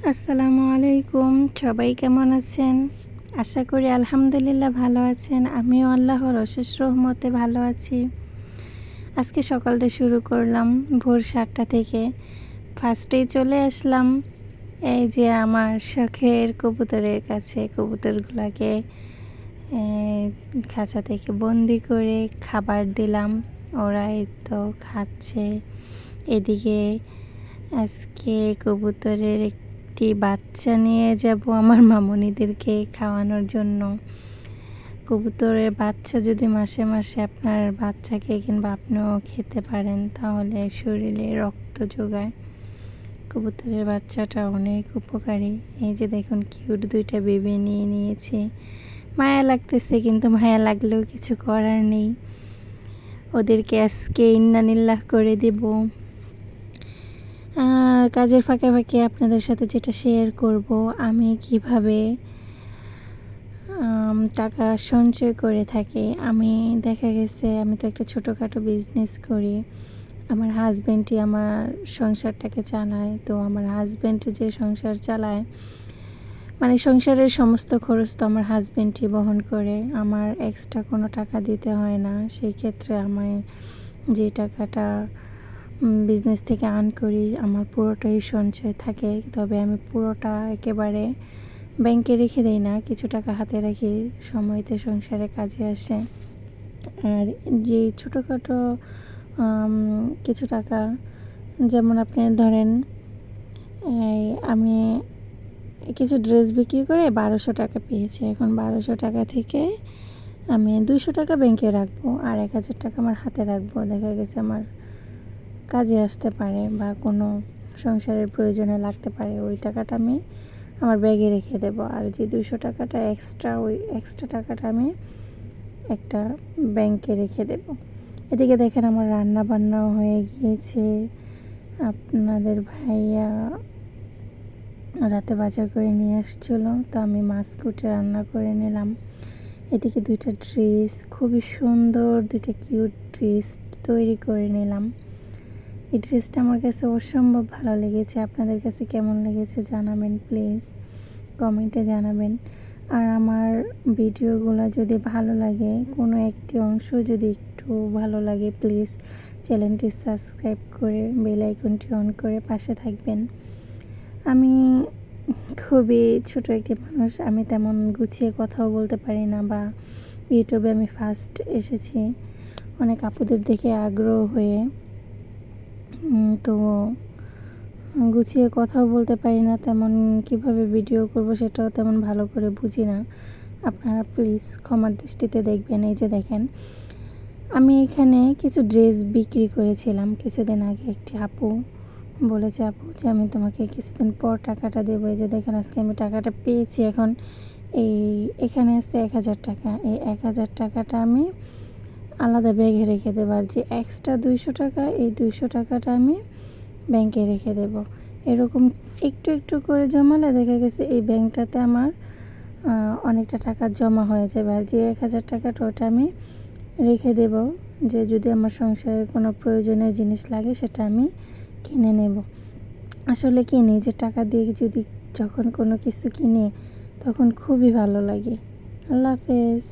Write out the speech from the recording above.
আসসালামু আলাইকুম। সবাই কেমন আছেন? আশা করি আলহামদুলিল্লাহ ভালো আছেন। আমিও আল্লাহর অশেষ রহমতে ভালো আছি। আজকে সকালটা শুরু করলাম ভোর ৭টা থেকে। ফার্স্টেই চলে আসলাম এই যে আমার শখের কবুতরের কাছে। কবুতরগুলোকে খাঁচা থেকে বন্দি করে খাবার দিলাম। ওরা এই তো খাচ্ছে। এদিকে আজকে কবুতরের একটি বাচ্চা নিয়ে যাব আমার মামুনিদেরকে খাওয়ানোর জন্য। কবুতরের বাচ্চা যদি মাসে মাসে আপনার বাচ্চাকে কিংবা আপনিও খেতে পারেন তাহলে শরীরে রক্ত যোগায়। কবুতরের বাচ্চাটা অনেক উপকারী। এই যে দেখুন কিউট দুইটা বেবি নিয়ে নিয়েছি। মায়া লাগতেছে, কিন্তু মায়া লাগলেও কিছু করার নেই। ওদেরকে আজকে ইন্নানিল্লাহ করে দেব। কাজের ফাঁকে ফাঁকে আপনাদের সাথে যেটা শেয়ার করব, আমি কিভাবে টাকা সঞ্চয় করে থাকি। আমি দেখা গেছে আমি তো একটা ছোটোখাটো বিজনেস করি। আমার হাজব্যান্ডই আমার সংসারটাকে চালায়। তো আমার হাজব্যান্ড যে সংসার চালায়, মানে সংসারের সমস্ত খরচ তো আমার হাজব্যান্ডই বহন করে। আমার এক্সট্রা কোনো টাকা দিতে হয় না। সেই ক্ষেত্রে আমায় যে টাকাটা বিজনেস থেকে আর্ন করি আমার পুরোটাই সঞ্চয় থাকে। তবে আমি পুরোটা একেবারে ব্যাংকে রেখে দেই না, কিছু টাকা হাতে রাখি, সময়তে সংসারে কাজে আসে। আর যে ছোটোখাটো কিছু টাকা, যেমন আপনি ধরেন আমি কিছু ড্রেস বিক্রি করে 1200 টাকা পেয়েছি। এখন 1200 টাকা থেকে আমি 200 টাকা ব্যাংকে রাখবো আর 1000 টাকা আমার হাতে রাখবো। দেখা গেছে আমার কাজে আসতে পারে বা কোনো সংসারের প্রয়োজনে লাগতে পারে। ওই টাকাটা আমি আমার ব্যাগে রেখে দেব। আর যে 200 টাকাটা এক্সট্রা, ওই এক্সট্রা টাকাটা আমি একটা ব্যাংকে রেখে দেব। এদিকে দেখেন আমার রান্না বান্নাও হয়ে গিয়েছে। আপনাদের ভাইয়া রাতে বাজার করে নিয়ে আসছিলো, তো আমি মাছ কুটে রান্না করে নিলাম। এদিকে দুইটা ড্রেস, খুবই সুন্দর দুইটা কিউট ড্রেস তৈরি করে নিলাম। এই ড্রেসটা আমার কাছে অসম্ভব ভালো লেগেছে। আপনাদের কাছে কেমন লেগেছে জানাবেন, প্লিজ কমেন্টে জানাবেন। আর আমার ভিডিওগুলো যদি ভালো লাগে, কোনো একটি অংশ যদি একটু ভালো লাগে, প্লিজ চ্যানেলটি সাবস্ক্রাইব করে বেল আইকনটি অন করে পাশে থাকবেন। আমি খুবই ছোট একটি মানুষ, আমি তেমন গুছিয়ে কথাও বলতে পারি না, বা ইউটিউবে আমি ফার্স্ট এসেছি অনেক আপুদের দেখে আগ্রহ হয়ে। তো গুছিয়ে কথাও বলতে পারি না তেমন, কিভাবে ভিডিও করব সেটাও তেমন ভালো করে বুঝি না। আপনারা প্লিজ ক্ষমার দৃষ্টিতে দেখবেন। এই যে দেখেন আমি এখানে কিছু ড্রেস বিক্রি করেছিলাম কিছুদিন আগে। একটি আপু বলেছে, আপু যে আমি তোমাকে কিছুদিন পর টাকাটা দেবো। এই যে দেখেন আজকে আমি টাকাটা পেয়েছি। এখন এখানে আছে 1000 টাকা। এই 1000 টাকাটা আমি আলাদা ব্যাগে রেখে দেবো। আর যে এক্সট্রা 200 টাকা, এই 200 টাকাটা আমি ব্যাংকে রেখে দেব। এরকম একটু একটু করে জমালে দেখা গেছে এই ব্যাংকটাতে আমার অনেকটা টাকা জমা হয়ে যাবে। আর যে 1000 টাকাটা ওটা আমি রেখে দেব, যে যদি আমার সংসারে কোনো প্রয়োজনীয় জিনিস লাগে সেটা আমি কিনে নেব। আসলে কি নিজের টাকা দিয়ে যদি যখন কোনো কিছু কিনে তখন খুবই ভালো লাগে। আল্লাহ হাফেজ।